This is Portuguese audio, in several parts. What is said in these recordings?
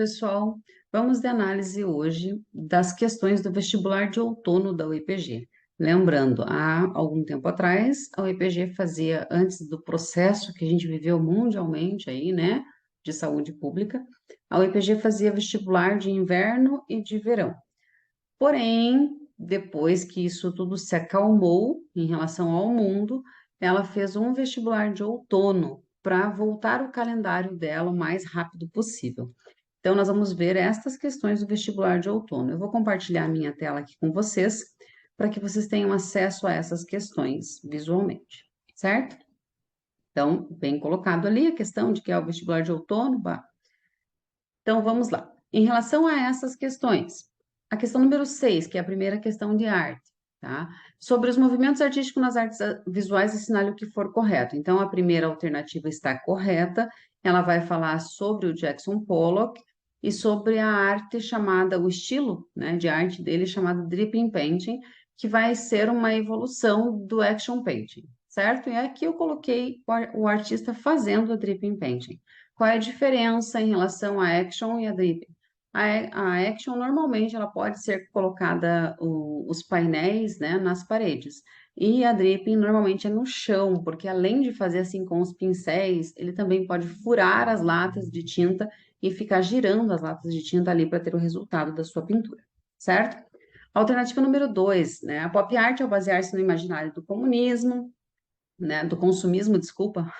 pessoal. Vamos de análise hoje das questões do vestibular de outono da UEPG. Lembrando, há algum tempo atrás, a UEPG fazia, antes do processo que a gente viveu mundialmente aí, né, de saúde pública, a UEPG fazia vestibular de inverno e de verão. Porém, depois que isso tudo se acalmou em relação ao mundo, ela fez um vestibular de outono para voltar o calendário dela o mais rápido possível. Então, nós vamos ver estas questões do vestibular de outono. Eu vou compartilhar a minha tela aqui com vocês, para que vocês tenham acesso a essas questões visualmente, certo? Então, bem colocado ali a questão de que é o vestibular de outono. Então, vamos lá. Em relação a essas questões, a questão número 6, que é a primeira questão de arte, tá? Sobre os movimentos artísticos nas artes visuais, assinale o que for correto. Então, a primeira alternativa está correta, ela vai falar sobre o Jackson Pollock e sobre a arte chamada, o estilo, né, de arte dele chamado Dripping Painting, que vai ser uma evolução do Action Painting, certo? E aqui eu coloquei o artista fazendo a Dripping Painting. Qual é a diferença em relação à action e à dripping? A action normalmente ela pode ser colocada os painéis, né, nas paredes. E a dripping normalmente é no chão, porque além de fazer assim com os pincéis, ele também pode furar as latas de tinta e ficar girando as latas de tinta ali para ter o resultado da sua pintura, certo? Alternativa número 2, né? A pop art, ao basear-se no imaginário do comunismo, né, do consumismo, desculpa,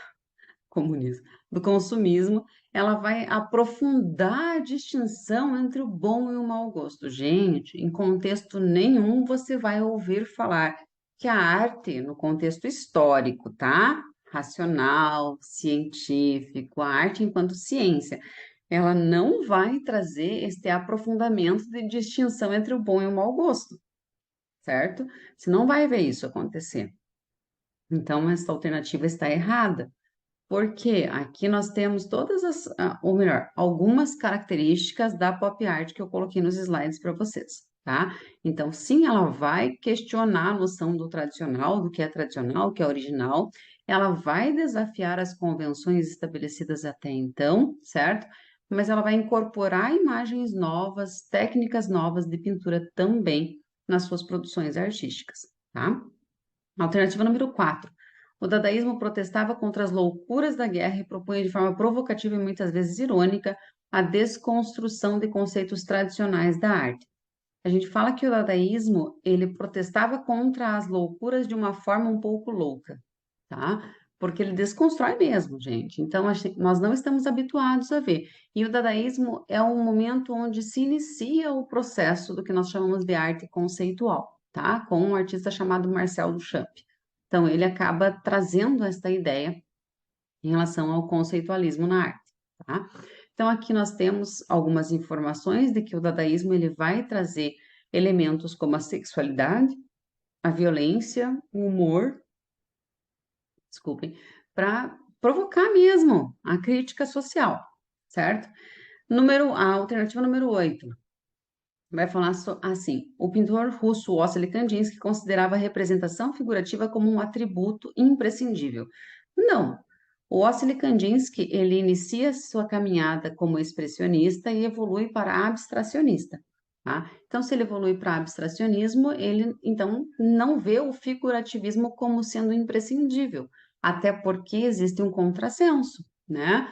comunismo, do consumismo, ela vai aprofundar a distinção entre o bom e o mau gosto. Gente, em contexto nenhum você vai ouvir falar que a arte, no contexto histórico, tá? Racional, científico, a arte enquanto ciência, ela não vai trazer este aprofundamento de distinção entre o bom e o mau gosto, certo? Você não vai ver isso acontecer. Então, essa alternativa está errada. Porque aqui nós temos todas as, ou melhor, algumas características da pop art que eu coloquei nos slides para vocês, tá? Então, sim, ela vai questionar a noção do tradicional, do que é original, ela vai desafiar as convenções estabelecidas até então, certo? Mas ela vai incorporar imagens novas, técnicas novas de pintura também nas suas produções artísticas, tá? Alternativa número 4. O dadaísmo protestava contra as loucuras da guerra e propunha de forma provocativa e muitas vezes irônica a desconstrução de conceitos tradicionais da arte. A gente fala que o dadaísmo, ele protestava contra as loucuras de uma forma um pouco louca, tá? Porque ele desconstrói mesmo, gente. Então, nós não estamos habituados a ver. E o dadaísmo é um momento onde se inicia o processo do que nós chamamos de arte conceitual, tá? Com um artista chamado Marcel Duchamp. Então, ele acaba trazendo esta ideia em relação ao conceitualismo na arte, tá? Então, aqui nós temos algumas informações de que o dadaísmo ele vai trazer elementos como a sexualidade, a violência, o humor, desculpem, para provocar mesmo a crítica social, certo? A alternativa número 8 vai falar assim: o pintor russo Wassily Kandinsky considerava a representação figurativa como um atributo imprescindível. Não. O Wassily Kandinsky, ele inicia sua caminhada como expressionista e evolui para abstracionista, tá? Então, se ele evolui para abstracionismo, ele então não vê o figurativismo como sendo imprescindível, até porque existe um contrassenso, né?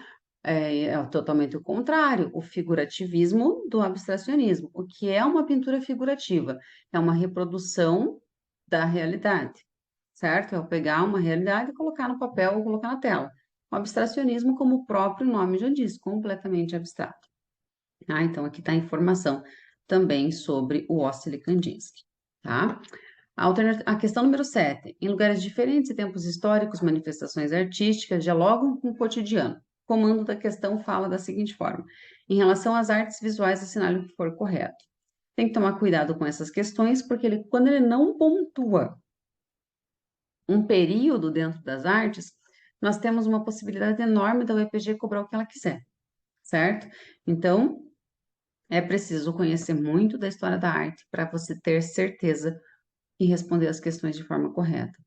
É totalmente o contrário, o figurativismo do abstracionismo. O que é uma pintura figurativa? É uma reprodução da realidade, certo? É eu pegar uma realidade e colocar no papel ou colocar na tela. O abstracionismo, como o próprio nome já diz, completamente abstrato. Ah, então aqui está a informação também sobre o Wassily Kandinsky, tá? A questão número 7. Em lugares diferentes e tempos históricos, manifestações artísticas dialogam com o cotidiano. O comando da questão fala da seguinte forma: em relação às artes visuais, assinale o que for correto. Tem que tomar cuidado com essas questões, porque quando ele não pontua um período dentro das artes, nós temos uma possibilidade enorme da UEPG cobrar o que ela quiser, certo? Então, é preciso conhecer muito da história da arte para você ter certeza e responder as questões de forma correta.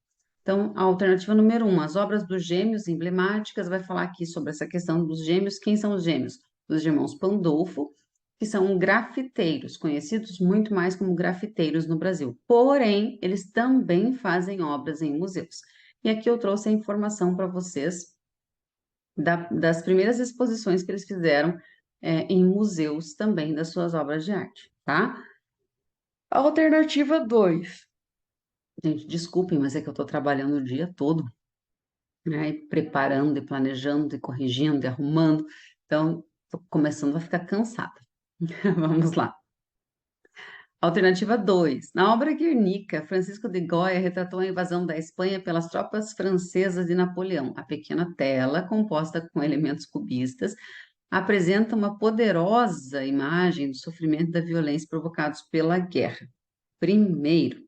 Então, a alternativa número 1, as obras dos gêmeos emblemáticas, vai falar aqui sobre essa questão dos gêmeos. Quem são os gêmeos? dos irmãos Pandolfo, que são grafiteiros, conhecidos muito mais como grafiteiros no Brasil. Porém, eles também fazem obras em museus. E aqui eu trouxe a informação para vocês das primeiras exposições que eles fizeram em museus também das suas obras de arte, tá? Alternativa 2. Gente, desculpem, mas é que eu estou trabalhando o dia todo, né? E preparando, e planejando, e corrigindo, e arrumando. Então, estou começando a ficar cansada. Vamos lá. Alternativa 2. Na obra Guernica, Francisco de Goya retratou a invasão da Espanha pelas tropas francesas de Napoleão. A pequena tela, composta com elementos cubistas, apresenta uma poderosa imagem do sofrimento e da violência provocados pela guerra. Primeiro,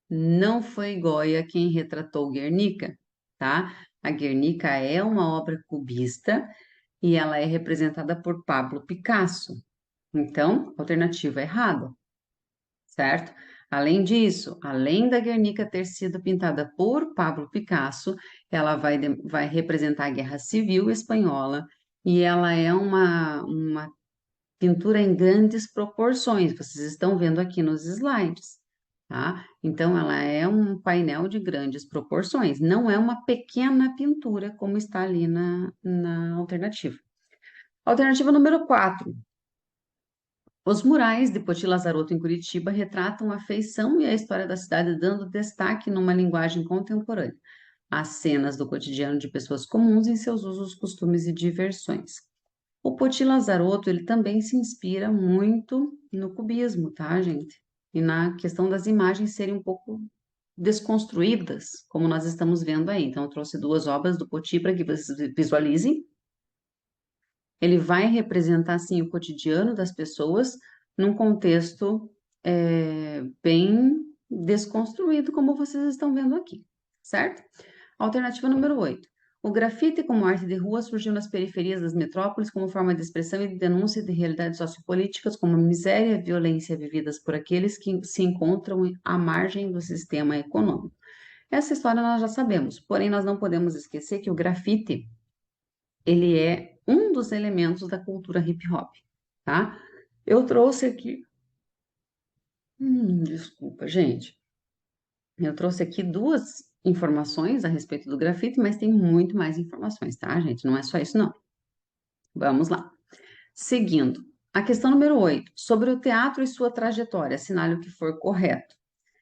não foi Goya quem retratou Guernica, tá? A Guernica é uma obra cubista e ela é representada por Pablo Picasso. Então, alternativa errada, certo? Além disso, além da Guernica ter sido pintada por Pablo Picasso, ela vai representar a Guerra Civil Espanhola e ela é uma pintura em grandes proporções, vocês estão vendo aqui nos slides, tá? Então, ela é um painel de grandes proporções, não é uma pequena pintura como está ali na alternativa. Alternativa número 4. Os murais de Poti Lazarotto em Curitiba retratam a feição e a história da cidade, dando destaque numa linguagem contemporânea às cenas do cotidiano de pessoas comuns em seus usos, costumes e diversões. O Poti Lazarotto, ele também se inspira muito no cubismo, tá, gente? E na questão das imagens serem um pouco desconstruídas, como nós estamos vendo aí. Então, eu trouxe duas obras do Poti para que vocês visualizem. Ele vai representar, assim, o cotidiano das pessoas num contexto bem desconstruído, como vocês estão vendo aqui, certo? Alternativa número 8. O grafite como arte de rua surgiu nas periferias das metrópoles como forma de expressão e de denúncia de realidades sociopolíticas como a miséria e a violência vividas por aqueles que se encontram à margem do sistema econômico. Essa história nós já sabemos, porém nós não podemos esquecer que o grafite, ele é um dos elementos da cultura hip hop, tá? Eu trouxe aqui, desculpa, gente. Eu trouxe aqui duas informações a respeito do grafite, mas tem muito mais informações, tá, gente? Não é só isso, não. Vamos lá. Seguindo, a questão número 8, sobre o teatro e sua trajetória, assinale o que for correto.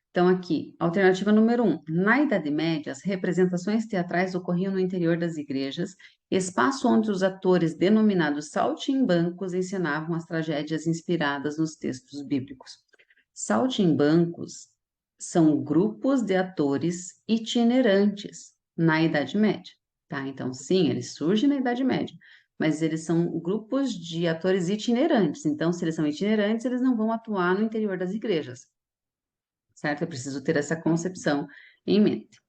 Então, aqui, alternativa número 1. Na Idade Média, as representações teatrais ocorriam no interior das igrejas, espaço onde os atores denominados saltimbancos encenavam as tragédias inspiradas nos textos bíblicos. Saltimbancos são grupos de atores itinerantes na Idade Média, tá? Então, sim, eles surgem na Idade Média, mas eles são grupos de atores itinerantes. Então, se eles são itinerantes, eles não vão atuar no interior das igrejas, certo? É preciso ter essa concepção em mente.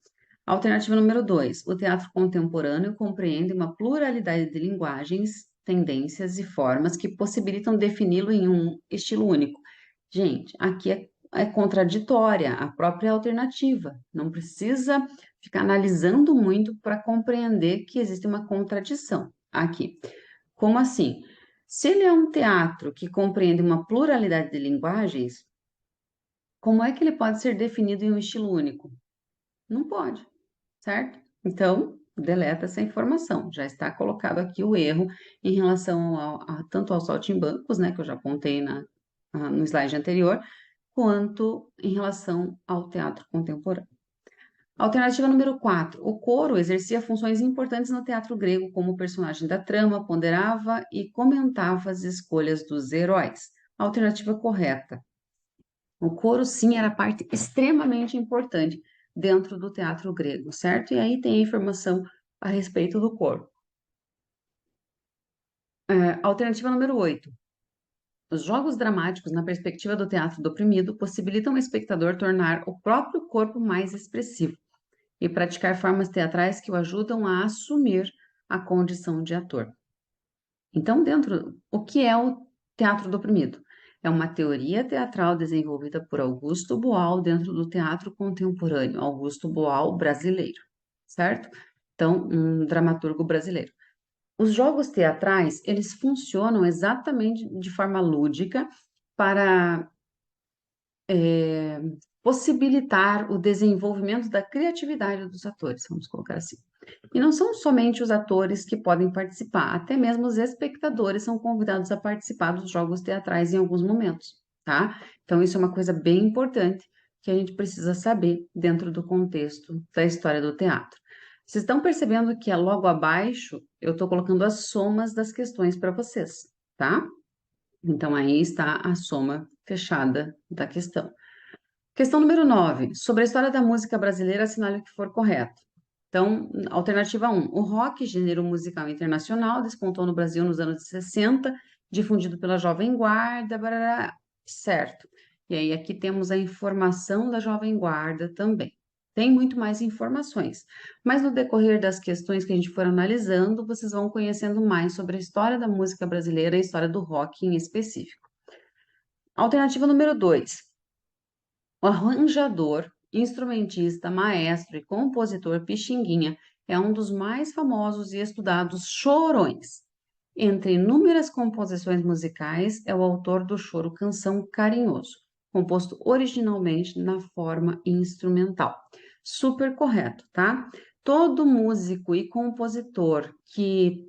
Alternativa número 2. O teatro contemporâneo compreende uma pluralidade de linguagens, tendências e formas que possibilitam defini-lo em um estilo único. Gente, aqui é contraditória a própria alternativa. Não precisa ficar analisando muito para compreender que existe uma contradição aqui. Como assim? Se ele é um teatro que compreende uma pluralidade de linguagens, como é que ele pode ser definido em um estilo único? Não pode, certo? Então, deleta essa informação. Já está colocado aqui o erro em relação tanto aos saltimbancos, né, que eu já apontei no slide anterior, quanto em relação ao teatro contemporâneo. Alternativa número 4. O coro exercia funções importantes no teatro grego como personagem da trama, ponderava e comentava as escolhas dos heróis. Alternativa correta. O coro, sim, era parte extremamente importante dentro do teatro grego, certo? E aí tem a informação a respeito do coro. Alternativa número 8. Os jogos dramáticos, na perspectiva do teatro do oprimido, possibilitam o espectador tornar o próprio corpo mais expressivo e praticar formas teatrais que o ajudam a assumir a condição de ator. Então, o que é o teatro do oprimido? É uma teoria teatral desenvolvida por Augusto Boal dentro do teatro contemporâneo, Augusto Boal brasileiro, certo? Então, um dramaturgo brasileiro. Os jogos teatrais, eles funcionam exatamente de forma lúdica para possibilitar o desenvolvimento da criatividade dos atores, vamos colocar assim. E não são somente os atores que podem participar, até mesmo os espectadores são convidados a participar dos jogos teatrais em alguns momentos, tá? Então, isso é uma coisa bem importante que a gente precisa saber dentro do contexto da história do teatro. Vocês estão percebendo que logo abaixo eu estou colocando as somas das questões para vocês, tá? Então, aí está a soma fechada da questão. Questão número 9. Sobre a história da música brasileira, assinale o que for correto. Então, alternativa 1. O rock, gênero musical internacional, despontou no Brasil nos anos 60, difundido pela Jovem Guarda, barará, certo. E aí, aqui temos a informação da Jovem Guarda também. Tem muito mais informações, mas no decorrer das questões que a gente for analisando, vocês vão conhecendo mais sobre a história da música brasileira e a história do rock em específico. Alternativa número 2. O arranjador, instrumentista, maestro e compositor Pixinguinha é um dos mais famosos e estudados chorões. Entre inúmeras composições musicais, é o autor do choro Canção Carinhoso, composto originalmente na forma instrumental. Super correto, tá? Todo músico e compositor que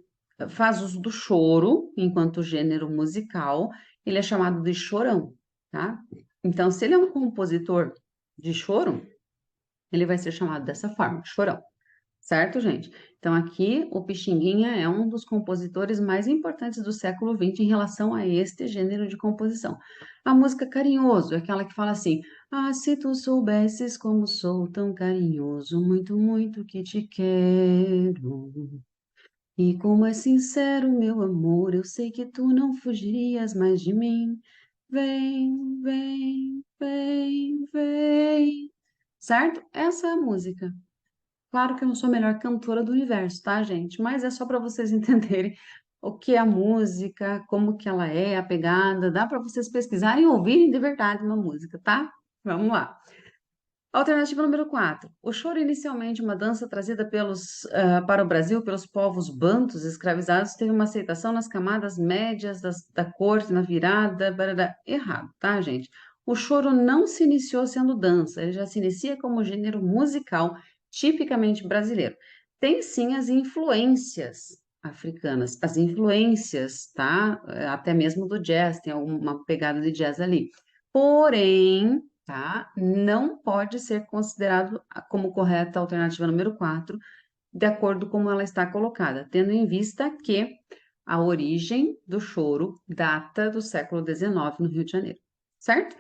faz uso do choro enquanto gênero musical, ele é chamado de chorão, tá? Então, se ele é um compositor de choro, ele vai ser chamado dessa forma, chorão. Certo, gente? Então, aqui o Pixinguinha é um dos compositores mais importantes do século XX em relação a este gênero de composição. A música Carinhoso é aquela que fala assim: Ah, se tu soubesses como sou tão carinhoso, muito, muito que te quero. E como é sincero meu amor, eu sei que tu não fugirias mais de mim. Vem, vem, vem, vem. Certo? Essa é a música. Claro que eu não sou a melhor cantora do universo, tá, gente? Mas é só para vocês entenderem o que é a música, como que ela é, a pegada. Dá para vocês pesquisarem e ouvirem de verdade uma música, tá? Vamos lá. Alternativa número 4. O choro, inicialmente uma dança trazida para o Brasil pelos povos bantus escravizados, teve uma aceitação nas camadas médias da corte, na virada. Barará. Errado, tá, gente? O choro não se iniciou sendo dança, ele já se inicia como gênero musical tipicamente brasileiro. Tem sim as influências africanas, as influências, tá? Até mesmo do jazz, tem alguma pegada de jazz ali. Porém, tá? Não pode ser considerado como correta a alternativa número 4, de acordo com como ela está colocada, tendo em vista que a origem do choro data do século XIX no Rio de Janeiro, certo?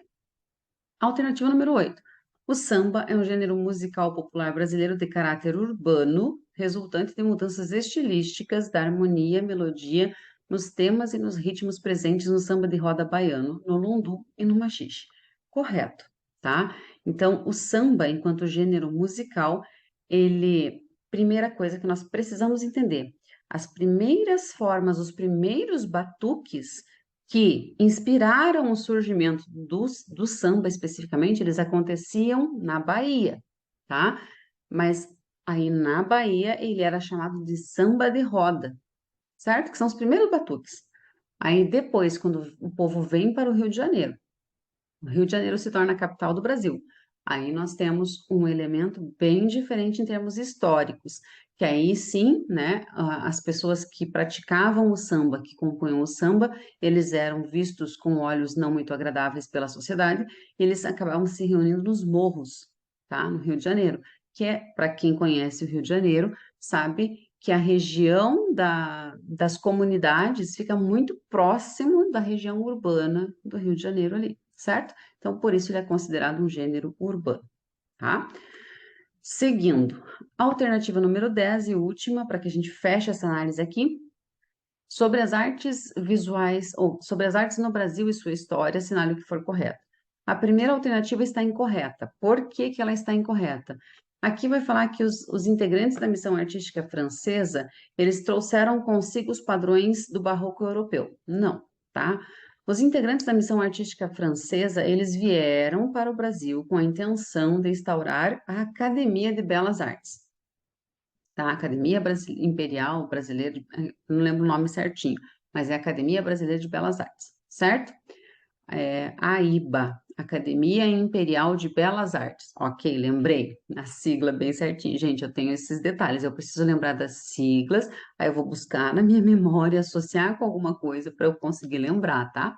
Alternativa número 8. O samba é um gênero musical popular brasileiro de caráter urbano, resultante de mudanças estilísticas da harmonia, melodia, nos temas e nos ritmos presentes no samba de roda baiano, no lundu e no maxixe. Correto, tá? Então, o samba, enquanto gênero musical, primeira coisa que nós precisamos entender, as primeiras formas, os primeiros batuques que inspiraram o surgimento do samba especificamente, eles aconteciam na Bahia, tá? Mas aí na Bahia ele era chamado de samba de roda, certo? Que são os primeiros batuques. Aí depois, quando o povo vem para o Rio de Janeiro, o Rio de Janeiro se torna a capital do Brasil. Aí nós temos um elemento bem diferente em termos históricos, que aí sim, né, as pessoas que praticavam o samba, que compunham o samba, eles eram vistos com olhos não muito agradáveis pela sociedade, e eles acabavam se reunindo nos morros, tá, no Rio de Janeiro, que é, para quem conhece o Rio de Janeiro, sabe que a região das comunidades fica muito próximo da região urbana do Rio de Janeiro ali, certo? Então, por isso ele é considerado um gênero urbano, tá? Seguindo, alternativa número 10 e última, para que a gente feche essa análise aqui, sobre as artes visuais, ou sobre as artes no Brasil e sua história, assinale o que for correto. A primeira alternativa está incorreta. Por que que ela está incorreta? Aqui vai falar que os integrantes da missão artística francesa, eles trouxeram consigo os padrões do barroco europeu. Não, tá? Os integrantes da missão artística francesa, eles vieram para o Brasil com a intenção de instaurar a Academia de Belas Artes. tá? Academia Imperial Brasileira, não lembro o nome certinho, mas é Academia Brasileira de Belas Artes, certo? AIBA, Academia Imperial de Belas Artes. Ok, lembrei a sigla bem certinho. Gente, eu tenho esses detalhes, eu preciso lembrar das siglas, aí eu vou buscar na minha memória, associar com alguma coisa para eu conseguir lembrar, tá?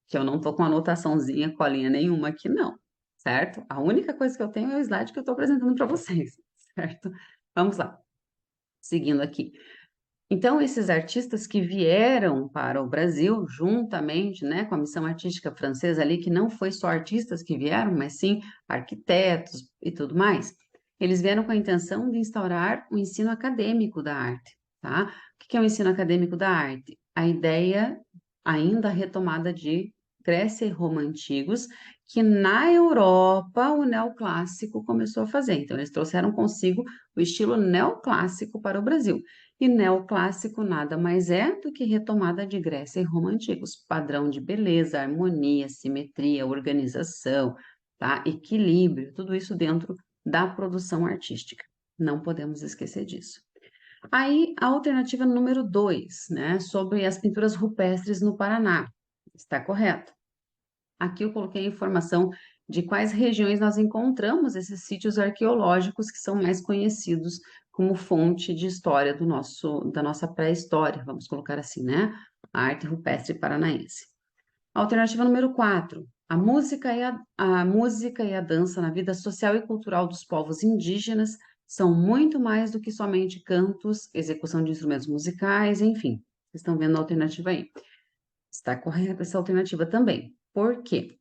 Que eu não tô com anotaçãozinha, colinha nenhuma aqui, não, certo? A única coisa que eu tenho é o slide que eu estou apresentando para vocês, certo? Vamos lá, seguindo aqui. Então, esses artistas que vieram para o Brasil, juntamente, né, com a missão artística francesa ali, que não foi só artistas que vieram, mas sim arquitetos e tudo mais, eles vieram com a intenção de instaurar o ensino acadêmico da arte, tá? O que é o ensino acadêmico da arte? A ideia ainda retomada de Grécia e Roma antigos, que na Europa o neoclássico começou a fazer. Então, eles trouxeram consigo o estilo neoclássico para o Brasil. E neoclássico nada mais é do que retomada de Grécia e Roma antigos, padrão de beleza, harmonia, simetria, organização, tá? Equilíbrio, tudo isso dentro da produção artística. Não podemos esquecer disso. Aí, a alternativa número 2, né, sobre as pinturas rupestres no Paraná. Está correto. Aqui eu coloquei a informação de quais regiões nós encontramos esses sítios arqueológicos que são mais conhecidos como fonte de história da nossa pré-história, vamos colocar assim, né? A arte rupestre paranaense. Alternativa número 4. A música e a dança na vida social e cultural dos povos indígenas são muito mais do que somente cantos, execução de instrumentos musicais, enfim. Vocês estão vendo a alternativa aí. Está correta essa alternativa também. Por quê?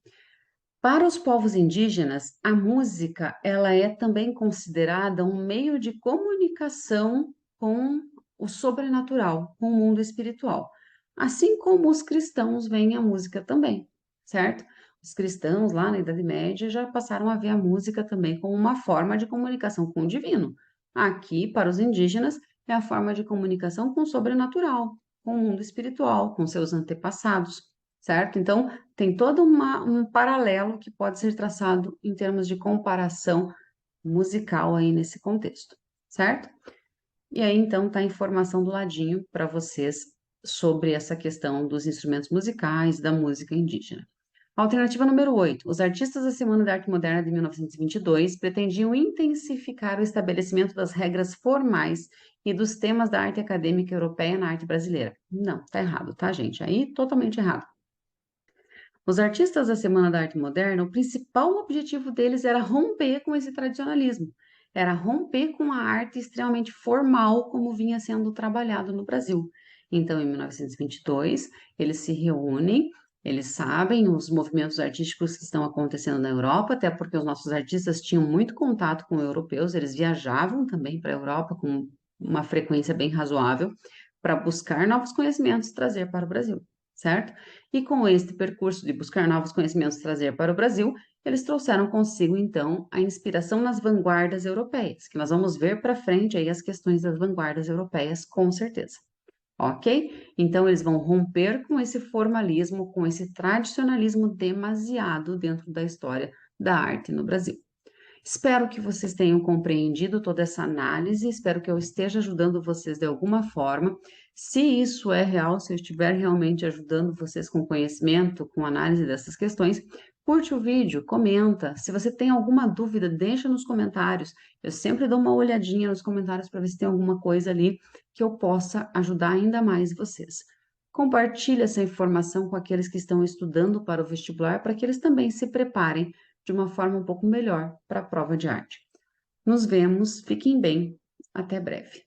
Para os povos indígenas, a música ela é também considerada um meio de comunicação com o sobrenatural, com o mundo espiritual. Assim como os cristãos veem a música também, certo? Os cristãos lá na Idade Média já passaram a ver a música também como uma forma de comunicação com o divino. Aqui, para os indígenas, é a forma de comunicação com o sobrenatural, com o mundo espiritual, com seus antepassados, certo? Então, tem todo um paralelo que pode ser traçado em termos de comparação musical aí nesse contexto, certo? E aí, então, tá a informação do ladinho para vocês sobre essa questão dos instrumentos musicais, da música indígena. Alternativa número 8. Os artistas da Semana da Arte Moderna de 1922 pretendiam intensificar o estabelecimento das regras formais e dos temas da arte acadêmica europeia na arte brasileira. Não, tá errado, tá, gente? Aí, totalmente errado. Os artistas da Semana da Arte Moderna, o principal objetivo deles era romper com esse tradicionalismo, era romper com a arte extremamente formal como vinha sendo trabalhado no Brasil. Então, em 1922, eles se reúnem, eles sabem os movimentos artísticos que estão acontecendo na Europa, até porque os nossos artistas tinham muito contato com europeus, eles viajavam também para a Europa com uma frequência bem razoável para buscar novos conhecimentos e trazer para o Brasil, certo? E com este percurso de buscar novos conhecimentos e trazer para o Brasil, eles trouxeram consigo, então, a inspiração nas vanguardas europeias, que nós vamos ver para frente aí as questões das vanguardas europeias, com certeza. Ok? Então, eles vão romper com esse formalismo, com esse tradicionalismo demasiado dentro da história da arte no Brasil. Espero que vocês tenham compreendido toda essa análise, espero que eu esteja ajudando vocês de alguma forma. Se isso é real, se eu estiver realmente ajudando vocês com conhecimento, com análise dessas questões, curte o vídeo, comenta. Se você tem alguma dúvida, deixa nos comentários. Eu sempre dou uma olhadinha nos comentários para ver se tem alguma coisa ali que eu possa ajudar ainda mais vocês. Compartilhe essa informação com aqueles que estão estudando para o vestibular, para que eles também se preparem de uma forma um pouco melhor para a prova de arte. Nos vemos, fiquem bem, até breve.